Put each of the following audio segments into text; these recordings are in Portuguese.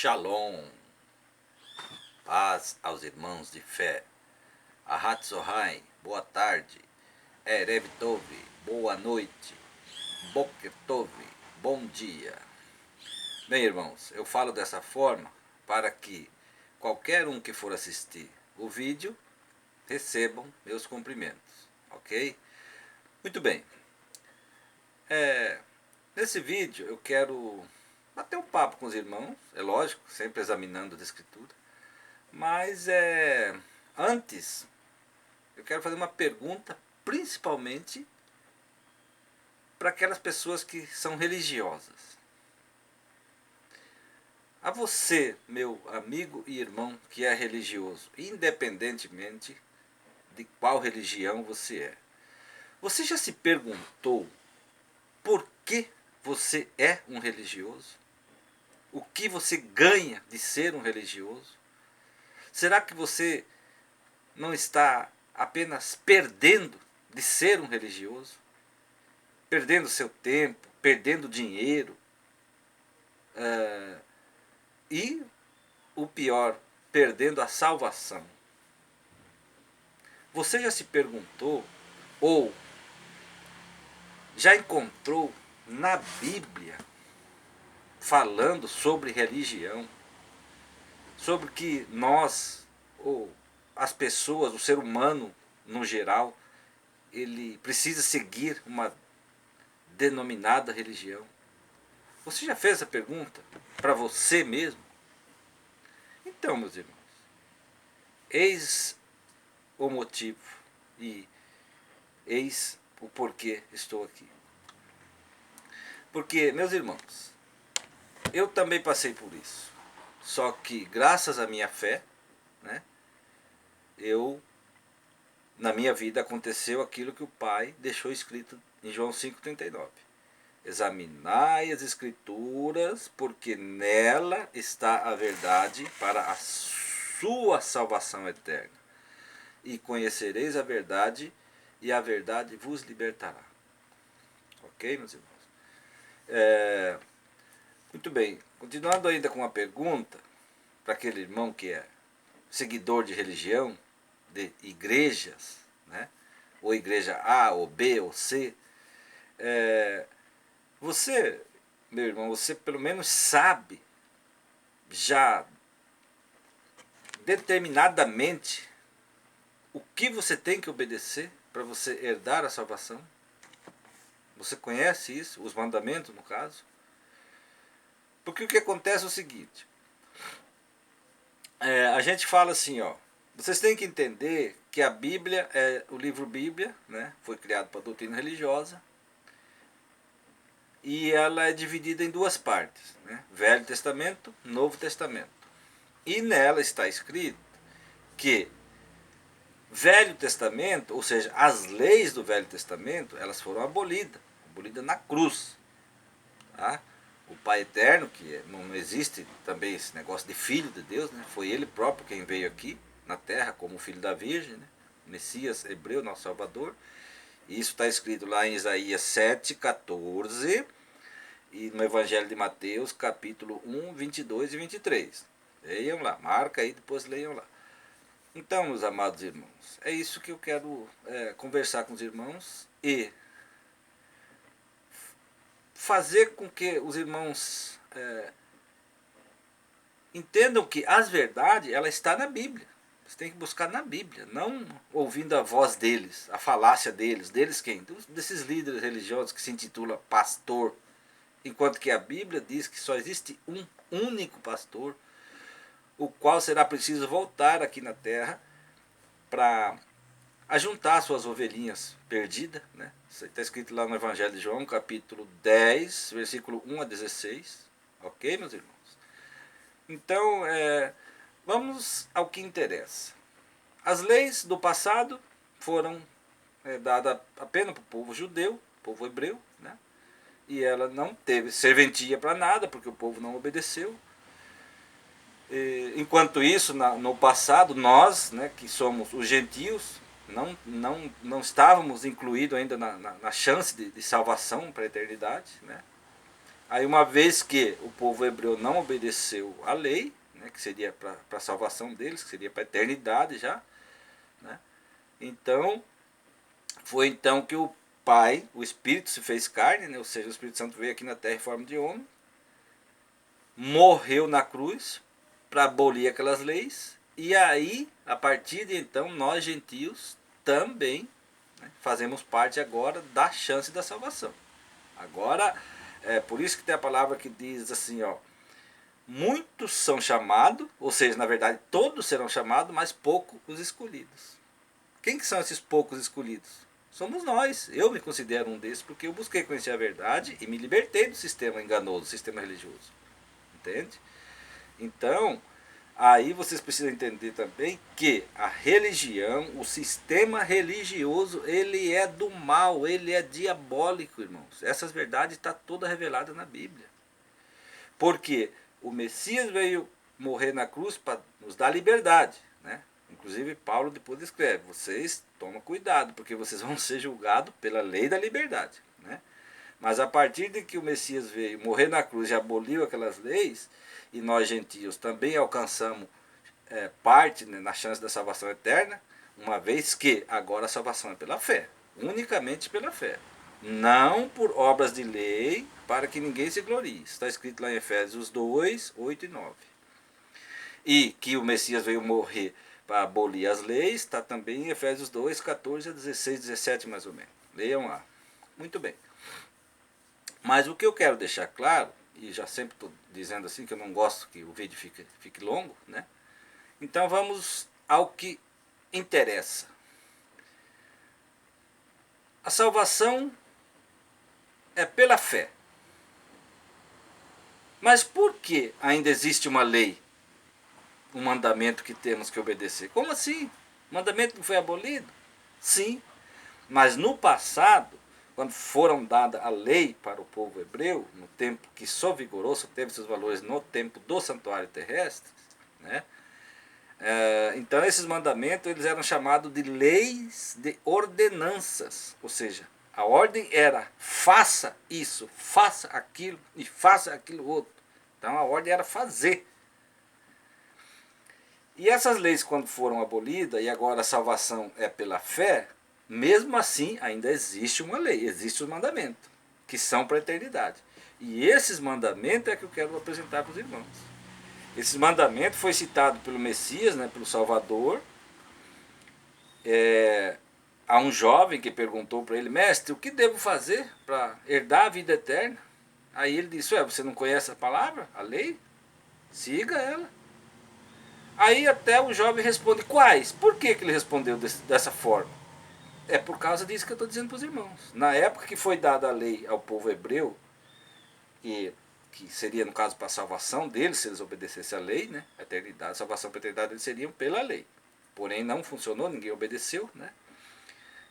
Shalom, paz aos irmãos de fé. Ahat Zohai, boa tarde. Erev Tov, boa noite. Boker Tov, bom dia. Bem, irmãos, eu falo dessa forma para que qualquer um que for assistir o vídeo recebam meus cumprimentos, ok? Muito bem. Nesse vídeo eu quero bater um papo com os irmãos, é lógico, sempre examinando a Escritura, mas antes eu quero fazer uma pergunta, principalmente para aquelas pessoas que são religiosas. A você, meu amigo e irmão que é religioso, independentemente de qual religião você já se perguntou por que você é um religioso? O que você ganha de ser um religioso? Será que você não está apenas perdendo de ser um religioso? Perdendo seu tempo, perdendo dinheiro, e, o pior, perdendo a salvação. Você já se perguntou ou já encontrou na Bíblia falando sobre religião, sobre que nós, ou as pessoas, o ser humano no geral, ele precisa seguir uma denominada religião? Você já fez essa pergunta para você mesmo? Então, meus irmãos, eis o motivo e eis o porquê estou aqui. Porque, meus irmãos, eu também passei por isso. Só que graças à minha fé, né, na minha vida aconteceu aquilo que o Pai deixou escrito em João 5,39. Examinai as Escrituras, porque nela está a verdade para a sua salvação eterna. E conhecereis a verdade, e a verdade vos libertará. Ok, meus irmãos? Muito bem, continuando ainda com a pergunta, para aquele irmão que é seguidor de religião, de igrejas, né? Ou igreja A, ou B, ou C, você, meu irmão, você pelo menos sabe já determinadamente o que você tem que obedecer para você herdar a salvação? Você conhece isso, os mandamentos no caso? Porque o que acontece é o seguinte, a gente fala assim, vocês têm que entender que a Bíblia, o livro Bíblia, né, foi criado para a doutrina religiosa, e ela é dividida em duas partes, né, Velho Testamento, Novo Testamento. E nela está escrito que Velho Testamento, ou seja, as leis do Velho Testamento, elas foram abolidas na cruz. Tá? O Pai Eterno, que não existe também esse negócio de filho de Deus, né? Foi Ele próprio quem veio aqui na terra como filho da Virgem, né? Messias hebreu, nosso Salvador. E isso está escrito lá em Isaías 7,14 e no Evangelho de Mateus, capítulo 1, 22 e 23. Leiam lá, marca aí, depois leiam lá. Então, meus amados irmãos, é isso que eu quero conversar com os irmãos e fazer com que os irmãos entendam que as verdades, ela está na Bíblia. Você tem que buscar na Bíblia, não ouvindo a voz deles, a falácia deles quem? Desses líderes religiosos que se intitulam pastor, enquanto que a Bíblia diz que só existe um único pastor, o qual será preciso voltar aqui na terra para ajuntar suas ovelhinhas perdidas, né? Isso está escrito lá no Evangelho de João, capítulo 10, versículo 1 a 16. Ok, meus irmãos? Então, vamos ao que interessa. As leis do passado foram dadas apenas para o povo judeu, povo hebreu, né? E ela não teve serventia para nada, porque o povo não obedeceu. Enquanto isso, no passado, nós, né, que somos os gentios, não estávamos incluídos ainda na chance de salvação para a eternidade, né? Aí uma vez que o povo hebreu não obedeceu à lei, né, que seria para a salvação deles, que seria para a eternidade já, né, então foi então que o Pai, o Espírito se fez carne, né, ou seja, o Espírito Santo veio aqui na terra em forma de homem, morreu na cruz para abolir aquelas leis, e aí, a partir de então, nós gentios também, né, fazemos parte agora da chance da salvação. Agora, é por isso que tem a palavra que diz assim, ó, muitos são chamados, ou seja, na verdade todos serão chamados, mas poucos os escolhidos. Quem que são esses poucos escolhidos? Somos nós. Eu me considero um desses porque eu busquei conhecer a verdade e me libertei do sistema enganoso, do sistema religioso. Entende? Então, aí vocês precisam entender também que a religião, o sistema religioso, ele é do mal, ele é diabólico, irmãos. Essas verdades estão todas reveladas na Bíblia. Porque o Messias veio morrer na cruz para nos dar liberdade, né? Inclusive Paulo depois escreve, vocês tomam cuidado, porque vocês vão ser julgados pela lei da liberdade, né? Mas a partir de que o Messias veio morrer na cruz e aboliu aquelas leis, e nós gentios também alcançamos parte, né, na chance da salvação eterna, uma vez que agora a salvação é pela fé, unicamente pela fé. Não por obras de lei, para que ninguém se glorie. Está escrito lá em Efésios 2, 8 e 9. E que o Messias veio morrer para abolir as leis, está também em Efésios 2, 14 a 16, 17 mais ou menos. Leiam lá. Muito bem. Mas o que eu quero deixar claro, e já sempre estou dizendo assim, que eu não gosto que o vídeo fique longo, né? Então vamos ao que interessa. A salvação é pela fé. Mas por que ainda existe uma lei, um mandamento que temos que obedecer? Como assim? O mandamento não foi abolido? Sim, mas no passado, quando foram dada a lei para o povo hebreu, no tempo que só vigorou, só teve seus valores no tempo do santuário terrestre, né? Então esses mandamentos eles eram chamados de leis de ordenanças, ou seja, a ordem era faça isso, faça aquilo e faça aquilo outro. Então a ordem era fazer. E essas leis quando foram abolidas e agora a salvação é pela fé, mesmo assim ainda existe uma lei, existe os mandamentos, que são para a eternidade. E esses mandamentos é que eu quero apresentar para os irmãos. Esse mandamento foi citado pelo Messias, né, pelo Salvador. Há um jovem que perguntou para ele, mestre, o que devo fazer para herdar a vida eterna? Aí ele disse, você não conhece a palavra, a lei? Siga ela. Aí até o jovem responde, quais? Por que ele respondeu dessa forma? É por causa disso que eu estou dizendo para os irmãos. Na época que foi dada a lei ao povo hebreu, que seria no caso para a salvação deles, se eles obedecessem à lei, né? A eternidade, a salvação para a eternidade eles seriam pela lei. Porém não funcionou, ninguém obedeceu, né?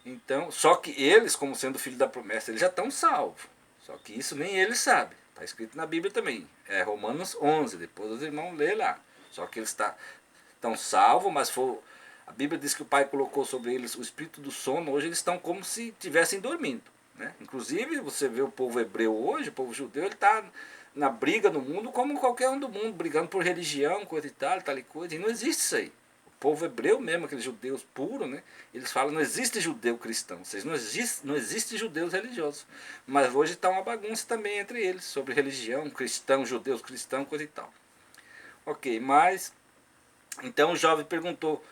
Então, só que eles, como sendo filho da promessa, eles já estão salvos. Só que isso nem eles sabem. Está escrito na Bíblia também. É Romanos 11, depois os irmãos lêem lá. Só que eles estão salvos, mas a Bíblia diz que o Pai colocou sobre eles o espírito do sono. Hoje eles estão como se estivessem dormindo, né? Inclusive, você vê o povo hebreu hoje, o povo judeu, ele está na briga no mundo como qualquer um do mundo, brigando por religião, coisa e tal e coisa. E não existe isso aí. O povo hebreu mesmo, aqueles judeus puros, né? Eles falam não existe judeu cristão, ou seja, não existe judeus religiosos. Mas hoje está uma bagunça também entre eles, sobre religião, cristão, judeus cristão, coisa e tal. Ok, mas então o jovem perguntou,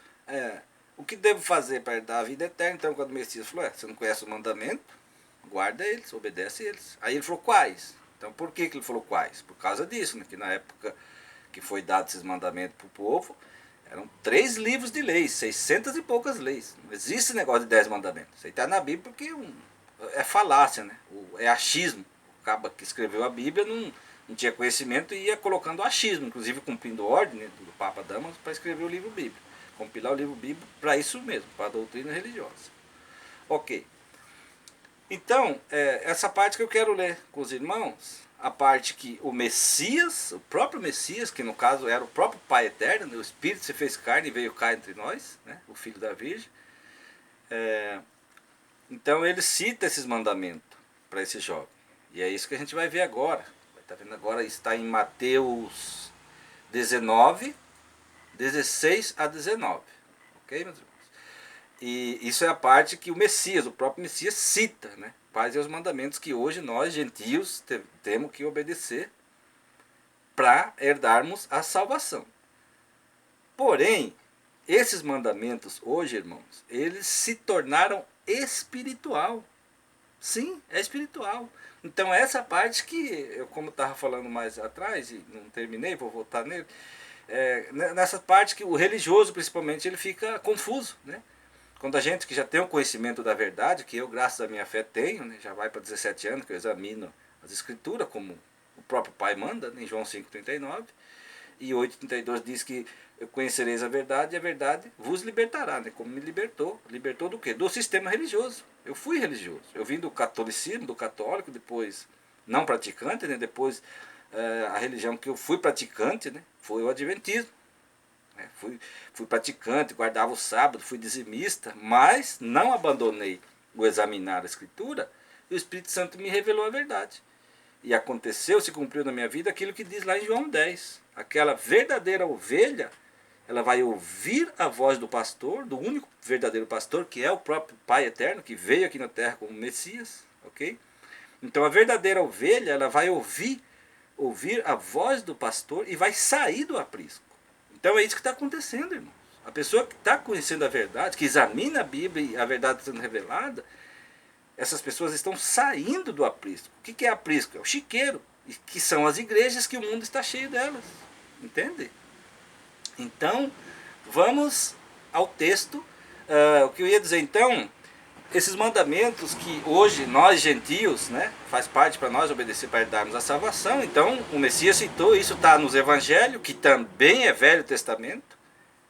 o que devo fazer para dar a vida eterna? Então quando o Messias falou, você não conhece o mandamento? Guarda eles, obedece eles. Aí ele falou, quais? Então por que ele falou quais? Por causa disso, né? Que na época que foi dado esses mandamentos para o povo, eram 3 livros de leis, 600 e poucas leis. Não existe negócio de 10 mandamentos. Isso aí está na Bíblia porque é falácia, né? É achismo. O cara que escreveu a Bíblia não tinha conhecimento e ia colocando achismo, inclusive cumprindo ordem, né, do Papa Damaso para escrever o livro bíblico. Compilar o livro bíblico para isso mesmo, para a doutrina religiosa. Ok. Então, essa parte que eu quero ler com os irmãos, a parte que o Messias, o próprio Messias, que no caso era o próprio Pai Eterno, né, o Espírito se fez carne e veio cá entre nós, né, o Filho da Virgem. Então ele cita esses mandamentos para esse jovem. E é isso que a gente vai ver agora. Vai Tá vendo? Agora está em Mateus 19, 16 a 19. Ok, meus irmãos? E isso é a parte que o Messias, o próprio Messias, cita, né? Quais são os mandamentos que hoje nós, gentios, temos que obedecer para herdarmos a salvação. Porém, esses mandamentos hoje, irmãos, eles se tornaram espiritual. Sim, é espiritual. Então essa parte que eu, como estava falando mais atrás, e não terminei, vou voltar nele, nessa parte que o religioso, principalmente, ele fica confuso, né? Quando a gente que já tem o conhecimento da verdade, que eu, graças à minha fé, tenho, né? Já vai para 17 anos que eu examino as escrituras, como o próprio Pai manda, né? Em João 5,39, e 8,32 diz que conhecereis a verdade e a verdade vos libertará, né? Como me libertou. Libertou do quê? Do sistema religioso. Eu fui religioso. Eu vim do catolicismo, do católico, depois não praticante, né? Depois a religião que eu fui praticante, né? Foi o adventismo. Né? Fui praticante, guardava o sábado, fui dizimista, mas não abandonei o examinar a escritura, e o Espírito Santo me revelou a verdade. E aconteceu, se cumpriu na minha vida aquilo que diz lá em João 10. Aquela verdadeira ovelha, ela vai ouvir a voz do pastor, do único verdadeiro pastor, que é o próprio Pai Eterno, que veio aqui na terra como Messias, ok? Então a verdadeira ovelha, ela vai ouvir a voz do pastor e vai sair do aprisco. Então é isso que está acontecendo, irmãos. A pessoa que está conhecendo a verdade, que examina a Bíblia e a verdade está sendo revelada, essas pessoas estão saindo do aprisco. O que é aprisco? É o chiqueiro, que são as igrejas que o mundo está cheio delas. Entende? Então, vamos ao texto. O que eu ia dizer então, esses mandamentos que hoje nós gentios, né, faz parte para nós obedecer para darmos a salvação. Então, o Messias citou, isso está nos Evangelhos, que também é Velho Testamento,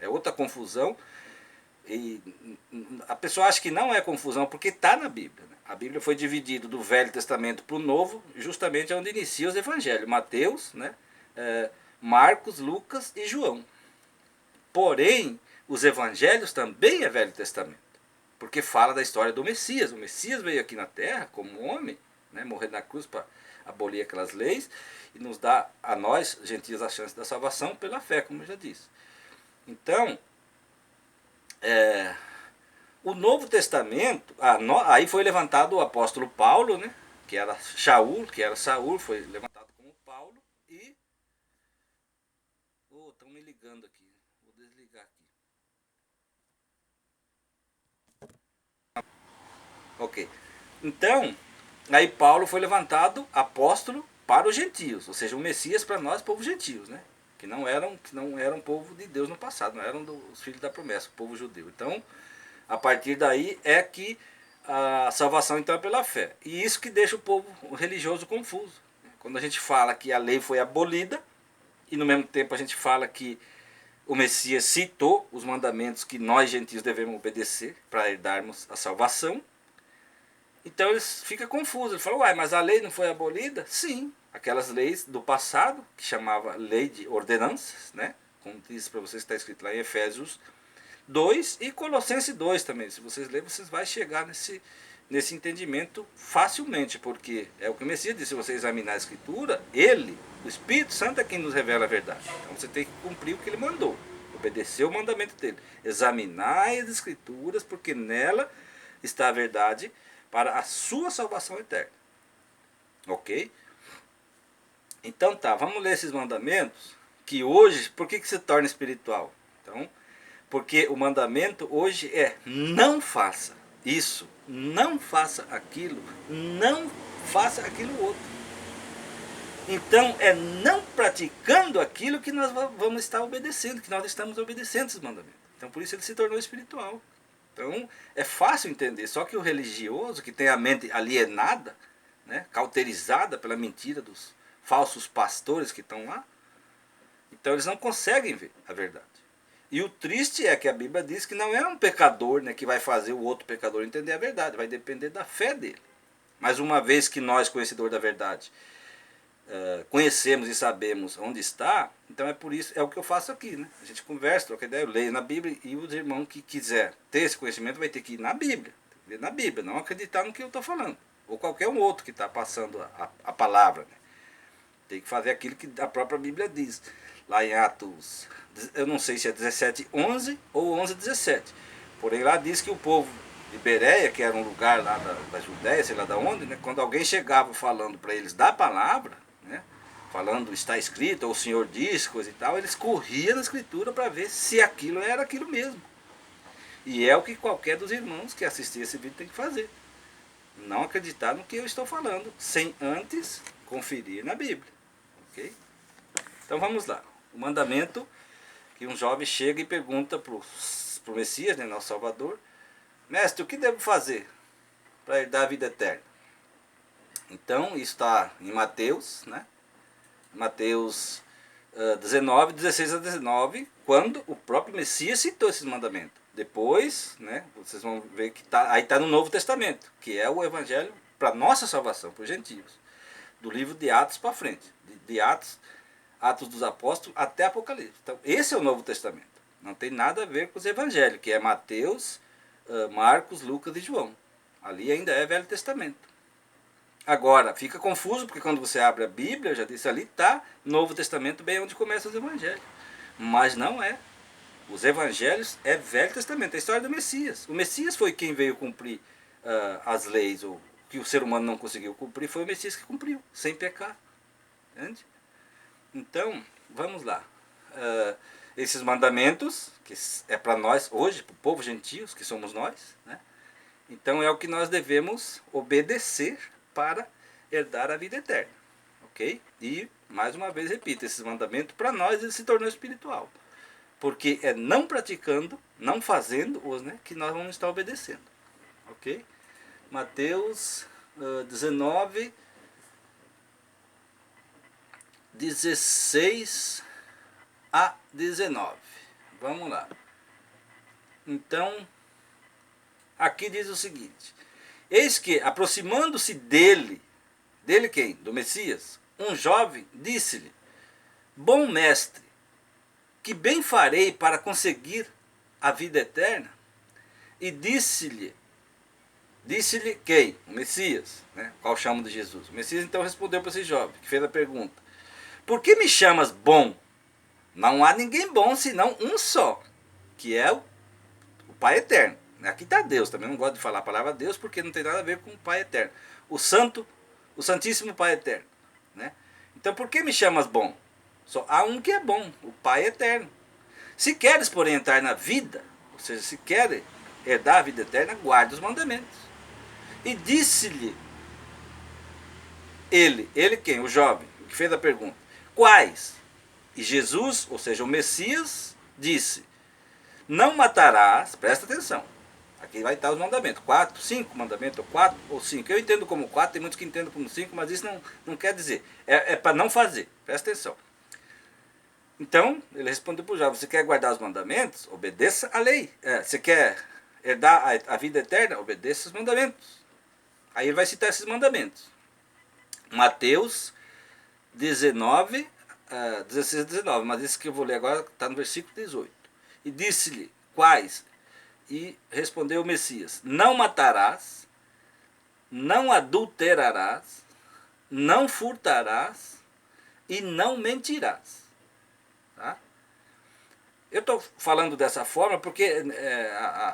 é outra confusão. E a pessoa acha que não é confusão porque está na Bíblia. Né? A Bíblia foi dividida do Velho Testamento para o Novo, justamente onde inicia os Evangelhos. Mateus, né, Marcos, Lucas e João. Porém, os Evangelhos também é Velho Testamento. Porque fala da história do Messias. O Messias veio aqui na Terra como homem, né, morrer na cruz para abolir aquelas leis e nos dá a nós, gentios, a chance da salvação pela fé, como eu já disse. Então, o Novo Testamento, aí foi levantado o apóstolo Paulo, né, que era Saul, foi levantado como Paulo e... estão me ligando aqui, vou desligar aqui. Ok. Então, aí Paulo foi levantado apóstolo para os gentios, ou seja, o Messias para nós, povos gentios, né? Que não eram povo de Deus no passado, não eram os filhos da promessa, o povo judeu. Então, a partir daí é que a salvação então é pela fé. E isso que deixa o povo religioso confuso. Quando a gente fala que a lei foi abolida, e no mesmo tempo a gente fala que o Messias citou os mandamentos que nós gentios devemos obedecer para herdarmos a salvação, então eles ficam confusos. Eles falam, uai, mas a lei não foi abolida? Sim, aquelas leis do passado, que chamava lei de ordenanças, né? Como diz para vocês, está escrito lá em Efésios 2 e Colossenses 2 também. Se vocês lerem, vocês vão chegar nesse entendimento facilmente, porque é o que o Messias disse, se você examinar a Escritura, ele, o Espírito Santo é quem nos revela a verdade. Então você tem que cumprir o que ele mandou, obedecer o mandamento dele. Examinar as Escrituras, porque nela está a verdade para a sua salvação eterna. Ok? Então tá, vamos ler esses mandamentos, que hoje, por que se torna espiritual? Então, porque o mandamento hoje é não faça isso, não faça aquilo, não faça aquilo outro. Então é não praticando aquilo que nós vamos estar obedecendo, que nós estamos obedecendo esses mandamentos. Então por isso ele se tornou espiritual. Então é fácil entender, só que o religioso que tem a mente alienada, né, cauterizada pela mentira dos falsos pastores que estão lá, então eles não conseguem ver a verdade. E o triste é que a Bíblia diz que não é um pecador, né, que vai fazer o outro pecador entender a verdade, vai depender da fé dele. Mas uma vez que nós, conhecedores da verdade, conhecemos e sabemos onde está, então é por isso, é o que eu faço aqui, né? A gente conversa, troca ideia, eu leio na Bíblia, e os irmãos que quiser ter esse conhecimento vai ter que ir na Bíblia, não acreditar no que eu estou falando, ou qualquer um outro que está passando a palavra, né? Tem que fazer aquilo que a própria Bíblia diz. Lá em Atos, eu não sei se é 17:11 ou 11:17. Porém lá diz que o povo de Bereia, que era um lugar lá da Judéia, sei lá de onde, né, quando alguém chegava falando para eles da palavra, né, falando está escrito, ou o Senhor diz, coisa e tal, eles corriam na escritura para ver se aquilo era aquilo mesmo. E é o que qualquer dos irmãos que assistir esse vídeo tem que fazer. Não acreditar no que eu estou falando, sem antes conferir na Bíblia. Ok? Então vamos lá. O mandamento que um jovem chega e pergunta para o Messias, né, nosso Salvador: mestre, o que devo fazer para herdar a vida eterna? Então, isso está em Mateus, né? Mateus 19, 16 a 19, quando o próprio Messias citou esses mandamentos. Depois, né, vocês vão ver que aí está no Novo Testamento, que é o Evangelho para nossa salvação, para os gentios. Do livro de Atos para frente. De Atos dos Apóstolos até Apocalipse. Então, esse é o Novo Testamento. Não tem nada a ver com os Evangelhos, que é Mateus, Marcos, Lucas e João. Ali ainda é Velho Testamento. Agora, fica confuso, porque quando você abre a Bíblia, eu já disse, ali está Novo Testamento, bem onde começam os Evangelhos. Mas não é. Os Evangelhos é Velho Testamento, é a história do Messias. O Messias foi quem veio cumprir as leis, ou que o ser humano não conseguiu cumprir, foi o Messias que cumpriu, sem pecar. Entende? Então, vamos lá. Esses mandamentos, que é para nós hoje, para o povo gentio, que somos nós, né? Então é o que nós devemos obedecer para herdar a vida eterna. Ok? E, mais uma vez, repito, esses mandamentos, para nós, ele se tornou espiritual. Porque é não praticando, não fazendo-os, né, que nós vamos estar obedecendo. Ok? Mateus 19, 16 a 19. Vamos lá. Então, aqui diz o seguinte: eis que, aproximando-se dele quem? Do Messias, um jovem disse-lhe: bom mestre, que bem farei para conseguir a vida eterna? E disse-lhe quem? O Messias, né? Qual chamam de Jesus. O Messias então respondeu para esse jovem, que fez a pergunta: por que me chamas bom? Não há ninguém bom senão um só, que é o Pai Eterno. Aqui está Deus, também não gosto de falar a palavra Deus, porque não tem nada a ver com o Pai Eterno. O Santíssimo Pai Eterno. Né? Então por que me chamas bom? Só há um que é bom, o Pai Eterno. Se queres, porém, entrar na vida, ou seja, se queres herdar a vida eterna, guarde os mandamentos. E disse-lhe ele quem? O jovem, o que fez a pergunta: quais? E Jesus, ou seja, o Messias, disse: não matarás, presta atenção, aqui vai estar os mandamentos, 4, 5 mandamentos, ou 4 ou 5, eu entendo como 4, tem muitos que entendem como 5, mas isso não quer dizer, é para não fazer, presta atenção. Então, ele respondeu para o jovem: você quer guardar os mandamentos? Obedeça a lei. Você quer herdar a vida eterna? Obedeça os mandamentos. Aí ele vai citar esses mandamentos. Mateus 19, 16 a 19, mas esse que eu vou ler agora está no versículo 18. E disse-lhe: quais? E respondeu o Messias: não matarás, não adulterarás, não furtarás e não mentirás. Tá? Eu estou falando dessa forma porque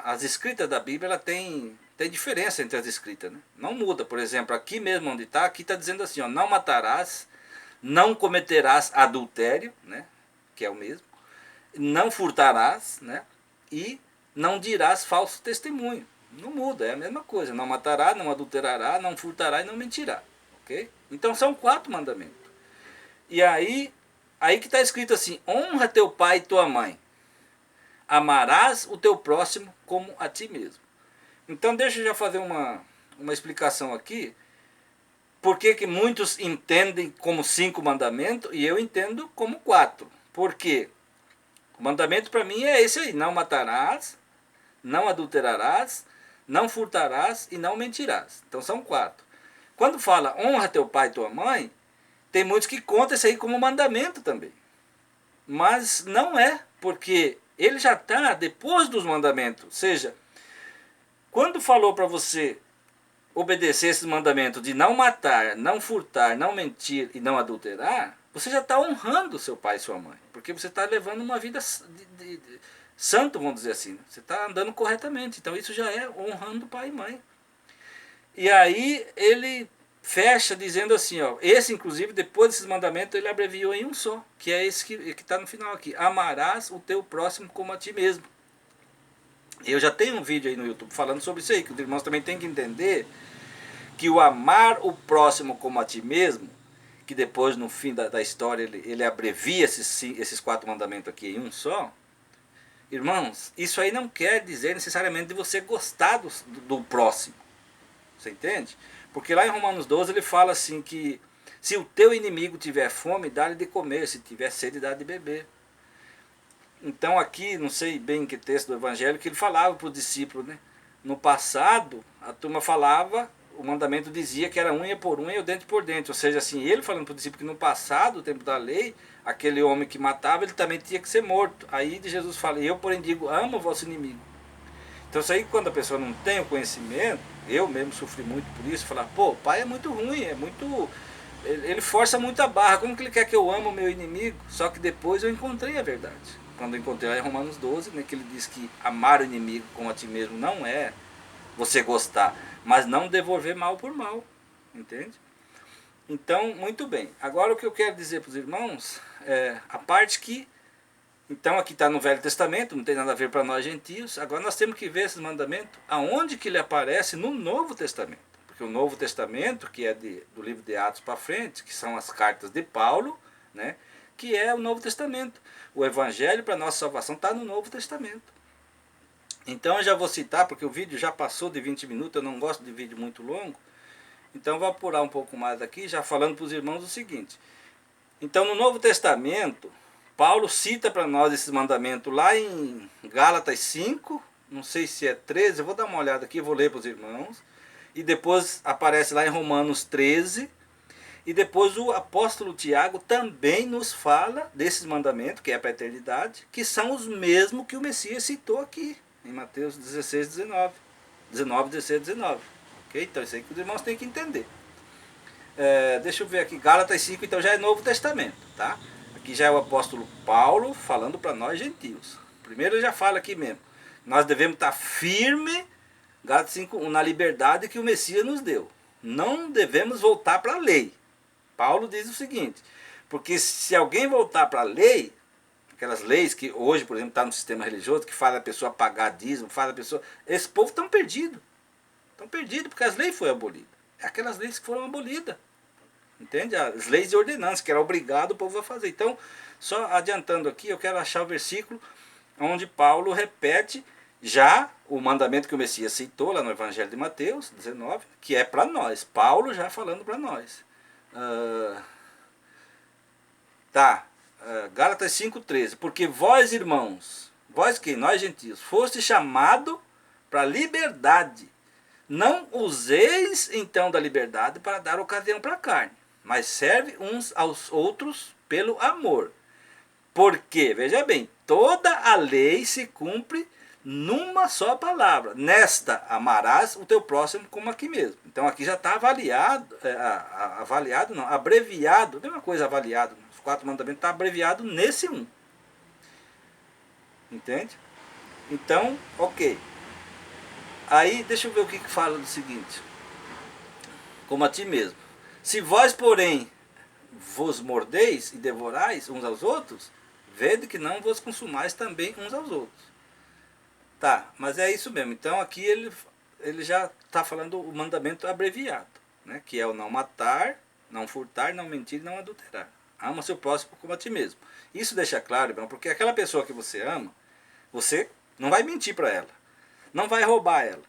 as escritas da Bíblia ela tem diferença entre as escritas. Né? Não muda. Por exemplo, aqui mesmo onde está, aqui está dizendo assim: ó, não matarás, não cometerás adultério, né? Que é o mesmo, não furtarás, né? E não dirás falso testemunho. Não muda, é a mesma coisa. Não matará, não adulterará, não furtará e não mentirá. Okay? Então são 4 mandamentos. E aí que está escrito assim: honra teu pai e tua mãe. Amarás o teu próximo como a ti mesmo. Então deixa eu já fazer uma explicação aqui. Por que muitos entendem como 5 mandamentos e eu entendo como 4? Porque o mandamento para mim é esse aí: não matarás, não adulterarás, não furtarás e não mentirás. Então são 4. Quando fala honra teu pai e tua mãe, tem muitos que contam isso aí como mandamento também. Mas não é, porque ele já está depois dos mandamentos. Ou seja, quando falou para você obedecer esses mandamentos de não matar, não furtar, não mentir e não adulterar, você já está honrando seu pai e sua mãe. Porque você está levando uma vida santo, vamos dizer assim. Você está andando corretamente. Então isso já é honrando pai e mãe. E aí ele fecha dizendo assim, ó, esse inclusive depois desses mandamentos ele abreviou em um só, que é esse que está no final aqui: amarás o teu próximo como a ti mesmo. Eu já tenho um vídeo aí no YouTube falando sobre isso aí, que os irmãos também têm que entender que o amar o próximo como a ti mesmo, que depois no fim da história ele abrevia esses 4 mandamentos aqui em um só. Irmãos, isso aí não quer dizer necessariamente de você gostar do próximo. Você entende? Porque lá em Romanos 12 ele fala assim que se o teu inimigo tiver fome, dá-lhe de comer, se tiver sede, dá de beber. Então aqui, não sei bem em que texto do Evangelho, que ele falava para os discípulos, né? No passado, a turma falava, o mandamento dizia que era unha por unha e o dente por dente. Ou seja, assim, ele falando para o discípulo que no passado, o tempo da lei, aquele homem que matava, ele também tinha que ser morto. Aí Jesus fala: eu porém digo, ama o vosso inimigo. Então isso aí, quando a pessoa não tem o conhecimento, eu mesmo sofri muito por isso, falar, pô, o pai é muito ruim, é muito... Ele força muito a barra, como que ele quer que eu ame o meu inimigo? Só que depois eu encontrei a verdade. Quando eu encontrei lá em Romanos 12, né, que ele diz que amar o inimigo como a ti mesmo não é você gostar, mas não devolver mal por mal, entende? Então, muito bem. Agora o que eu quero dizer para os irmãos é a parte que, então aqui está no Velho Testamento, não tem nada a ver para nós gentios. Agora nós temos que ver esses mandamentos, aonde que ele aparece no Novo Testamento. Porque o Novo Testamento, que é do livro de Atos para frente, que são as cartas de Paulo, né, que é o Novo Testamento. O Evangelho para nossa salvação está no Novo Testamento. Então eu já vou citar, porque o vídeo já passou de 20 minutos, eu não gosto de vídeo muito longo. Então eu vou apurar um pouco mais aqui, já falando para os irmãos o seguinte. Então no Novo Testamento, Paulo cita para nós esses mandamentos lá em Gálatas 5, não sei se é 13, eu vou dar uma olhada aqui, vou ler para os irmãos. E depois aparece lá em Romanos 13. E depois o apóstolo Tiago também nos fala desses mandamentos, que é para a eternidade, que são os mesmos que o Messias citou aqui, em Mateus 16, 19. 19, 16, 19. Okay? Então isso aí que os irmãos têm que entender. Deixa eu ver aqui, Gálatas 5, então já é Novo Testamento, tá? Aqui já é o apóstolo Paulo falando para nós gentios. Primeiro ele já fala aqui mesmo, nós devemos estar firmes, Gálatas 5, na liberdade que o Messias nos deu. Não devemos voltar para a lei. Paulo diz o seguinte, porque se alguém voltar para a lei, aquelas leis que hoje, por exemplo, está no sistema religioso, que faz a pessoa pagar dízimo, faz a pessoa... Esse povo estão perdido. Estão perdidos porque as leis foram abolidas. É aquelas leis que foram abolidas. Entende? As leis de ordenança, que era obrigado o povo a fazer. Então, só adiantando aqui, eu quero achar o versículo onde Paulo repete já o mandamento que o Messias citou lá no Evangelho de Mateus 19, que é para nós. Paulo já falando para nós. Gálatas 5,13. Porque vós, irmãos, vós que nós gentios, foste chamado para liberdade. Não useis então da liberdade para dar ocasião para a carne, mas serve uns aos outros pelo amor. Porque, veja bem, toda a lei se cumpre numa só palavra. Nesta amarás o teu próximo como aqui mesmo. Então aqui já está abreviado, não é uma coisa avaliado. Os 4 mandamentos estão abreviados nesse um. Entende? Então, ok. Aí, deixa eu ver o que fala do seguinte. Como a ti mesmo. Se vós, porém, vos mordeis e devorais uns aos outros, vede que não vos consumais também uns aos outros. Tá, mas é isso mesmo. Então aqui ele já está falando o mandamento abreviado, né? Que é o não matar, não furtar, não mentir e não adulterar. Ama seu próximo como a ti mesmo. Isso deixa claro, irmão, porque aquela pessoa que você ama, você não vai mentir para ela, não vai roubar ela,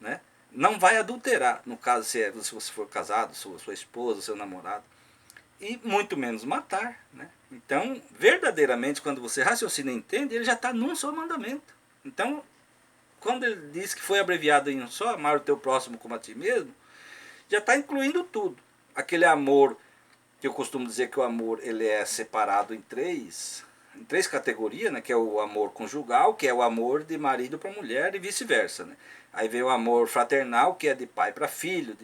né? Não vai adulterar, no caso se você for casado, sua esposa, seu namorado, e muito menos matar, né? Então, verdadeiramente, quando você raciocina e entende, ele já está num só mandamento. Então, quando ele diz que foi abreviado em um só, amar o teu próximo como a ti mesmo, já está incluindo tudo. Aquele amor, que eu costumo dizer que o amor ele é separado em três categorias, né? Que é o amor conjugal, que é o amor de marido para mulher e vice-versa, né? Aí vem o amor fraternal, que é de pai para filho,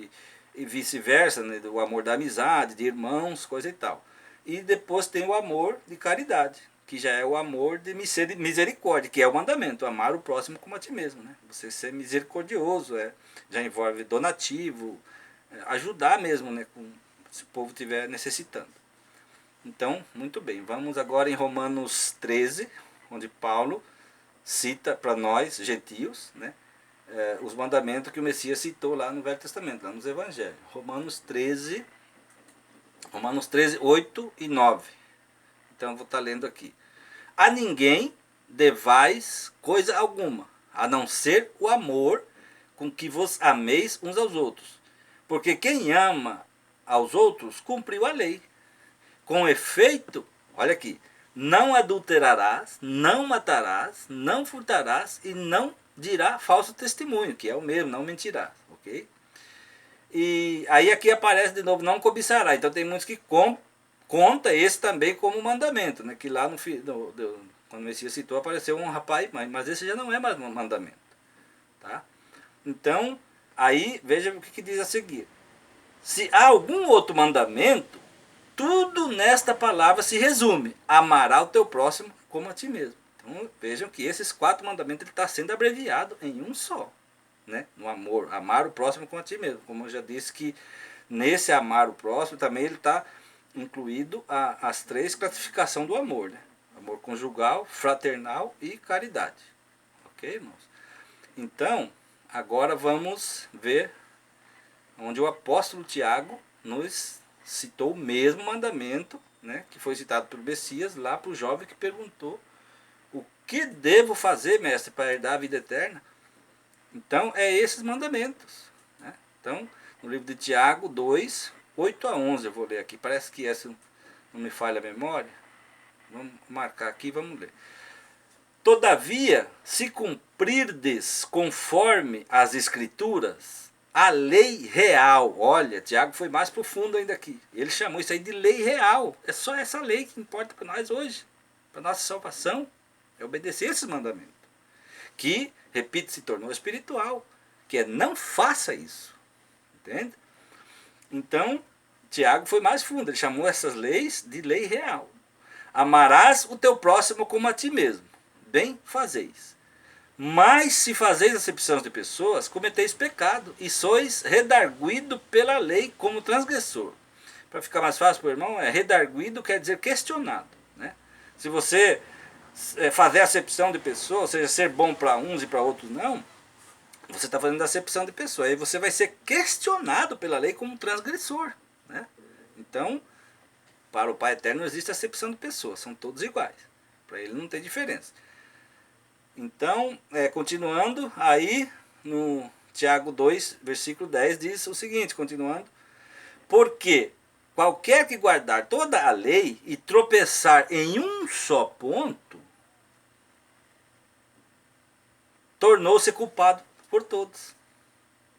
e vice-versa, né? O amor da amizade, de irmãos, coisa e tal. E depois tem o amor de caridade, que já é o amor de misericórdia, que é o mandamento, amar o próximo como a ti mesmo, né? Você ser misericordioso, já envolve donativo, ajudar mesmo, né? Se o povo estiver necessitando. Então, muito bem, vamos agora em Romanos 13, onde Paulo cita para nós, gentios, né, os mandamentos que o Messias citou lá no Velho Testamento, lá nos Evangelhos. Romanos 13, 8 e 9. Então, eu vou estar lendo aqui. A ninguém devais coisa alguma, a não ser o amor com que vos ameis uns aos outros. Porque quem ama aos outros cumpriu a lei. Com efeito, olha aqui, não adulterarás, não matarás, não furtarás e não dirá falso testemunho, que é o mesmo, não mentirás, ok? E aí aqui aparece de novo, não cobiçará. Então tem muitos que conta esse também como mandamento, né? Que lá quando o Messias citou, apareceu um rapaz, mas esse já não é mais um mandamento, tá? Então, aí veja o que diz a seguir. Se há algum outro mandamento, tudo nesta palavra se resume: amará o teu próximo como a ti mesmo. Então vejam que esses 4 mandamentos está sendo abreviado em um só, né? No amor, amar o próximo como a ti mesmo. Como eu já disse que nesse amar o próximo também ele está incluído as 3 classificações do amor, né? Amor conjugal, fraternal e caridade. Ok, irmãos? Então, agora vamos ver onde o apóstolo Tiago nos citou o mesmo mandamento, né, que foi citado pelo Messias, lá para o jovem que perguntou: o que devo fazer, mestre, para herdar a vida eterna? Então, é esses mandamentos, né? Então, no livro de Tiago 2, 8 a 11, eu vou ler aqui, parece que essa não me falha a memória. Vamos marcar aqui, vamos ler. Todavia, se cumprirdes conforme as Escrituras, a lei real, olha, Tiago foi mais profundo ainda aqui. Ele chamou isso aí de lei real. É só essa lei que importa para nós hoje, para nossa salvação, é obedecer esses mandamentos. Que, repito, se tornou espiritual, que é não faça isso. Entende? Então, Tiago foi mais fundo, ele chamou essas leis de lei real. Amarás o teu próximo como a ti mesmo. Bem fazeis. Mas se fazeis acepção de pessoas, cometeis pecado, e sois redarguido pela lei como transgressor. Para ficar mais fácil para o irmão, redarguido quer dizer questionado, né? Se você fazer acepção de pessoas, ou seja, ser bom para uns e para outros não, você está fazendo acepção de pessoa. Aí você vai ser questionado pela lei como transgressor, né? Então, para o Pai Eterno não existe acepção de pessoas, são todos iguais. Para ele não tem diferença. Então, continuando, aí no Tiago 2, versículo 10, diz o seguinte, continuando: porque qualquer que guardar toda a lei e tropeçar em um só ponto, tornou-se culpado por todos.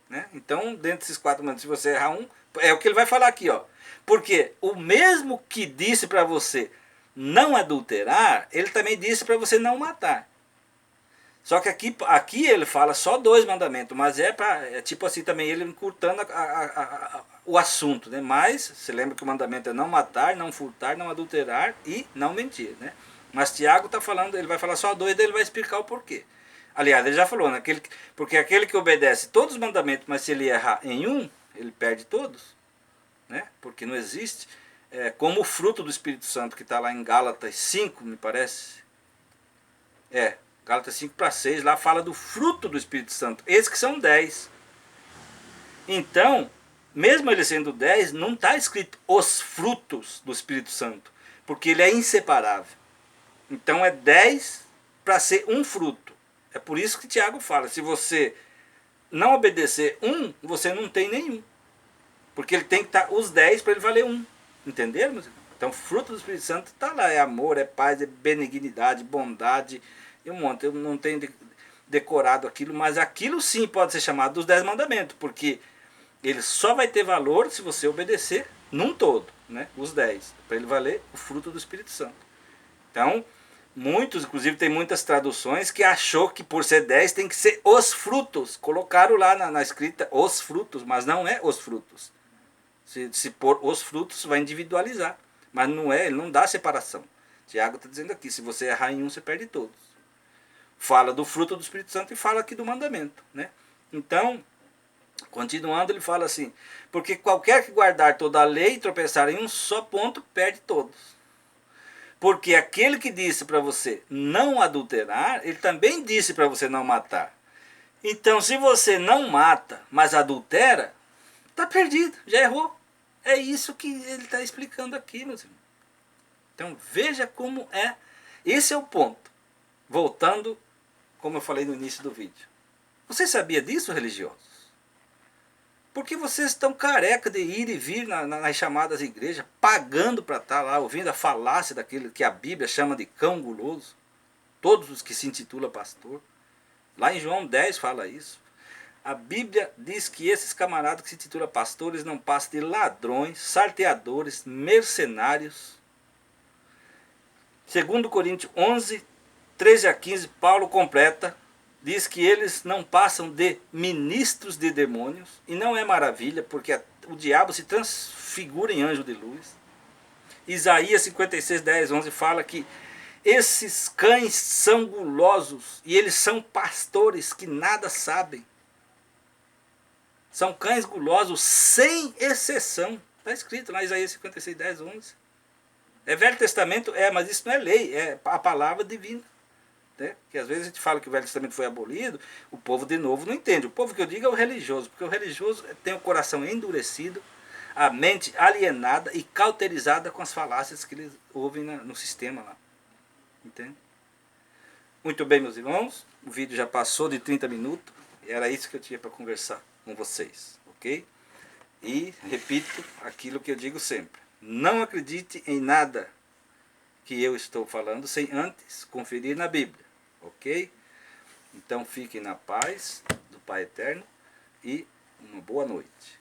Né? Então, dentro desses 4 mandamentos, se você errar um, é o que ele vai falar aqui, ó. Porque o mesmo que disse para você não adulterar, ele também disse para você não matar. Só que aqui ele fala só 2 mandamentos, mas é tipo assim também, ele encurtando o assunto, né? Mas, você lembra que o mandamento é não matar, não furtar, não adulterar e não mentir, né? Mas Tiago está falando, ele vai falar só 2, daí ele vai explicar o porquê. Aliás, ele já falou, né? Porque aquele que obedece todos os mandamentos, mas se ele errar em um, ele perde todos, né? Porque não existe, como o fruto do Espírito Santo, que está lá em Gálatas 5, me parece, Gálatas 5 para 6, lá fala do fruto do Espírito Santo. Esses que são 10. Então, mesmo ele sendo 10, não está escrito os frutos do Espírito Santo, porque ele é inseparável. Então é 10 para ser um fruto. É por isso que Tiago fala, se você não obedecer um, você não tem nenhum. Porque ele tem que estar os 10 para ele valer um. Entenderam, meus irmãos? Então o fruto do Espírito Santo está lá, é amor, é paz, é benignidade, bondade, e um monte. Eu não tenho decorado aquilo, mas aquilo sim pode ser chamado dos 10 mandamentos, porque ele só vai ter valor se você obedecer num todo, né? Os 10, para ele valer o fruto do Espírito Santo. Então, Muitos, inclusive tem muitas traduções que achou que por ser 10 tem que ser os frutos. Colocaram lá na escrita os frutos, mas não é os frutos. Se pôr os frutos, vai individualizar. Mas não é, ele não dá separação. Tiago está dizendo aqui, se você errar em um, você perde todos. Fala do fruto do Espírito Santo e fala aqui do mandamento, né? Então, continuando, ele fala assim, porque qualquer que guardar toda a lei e tropeçar em um só ponto, perde todos. Porque aquele que disse para você não adulterar, ele também disse para você não matar. Então, se você não mata, mas adultera, está perdido, já errou. É isso que ele está explicando aqui, meus irmãos. Então, veja como é. Esse é o ponto. Voltando, como eu falei no início do vídeo. Você sabia disso, religiosos? Porque vocês estão careca de ir e vir nas chamadas igrejas, pagando para estar lá, ouvindo a falácia daquele que a Bíblia chama de cão guloso. Todos os que se intitulam pastor. Lá em João 10 fala isso. A Bíblia diz que esses camaradas que se intitulam pastores não passam de ladrões, salteadores, mercenários. 2 Coríntios 11, 13 a 15, Paulo completa. Diz que eles não passam de ministros de demônios. E não é maravilha, porque o diabo se transfigura em anjo de luz. Isaías 56, 10, 11 fala que esses cães são gulosos e eles são pastores que nada sabem. São cães gulosos sem exceção. Está escrito lá em Isaías 56, 10, 11. É Velho Testamento? É, mas isso não é lei, é a palavra divina. Né? Que às vezes a gente fala que o Velho Testamento foi abolido, o povo de novo não entende. O povo que eu digo é o religioso, porque o religioso tem o coração endurecido, a mente alienada e cauterizada com as falácias que eles ouvem no sistema lá. Entende? Muito bem, meus irmãos, o vídeo já passou de 30 minutos, e era isso que eu tinha para conversar com vocês, ok? E repito aquilo que eu digo sempre, não acredite em nada que eu estou falando sem antes conferir na Bíblia, ok? Então fiquem na paz do Pai Eterno e uma boa noite.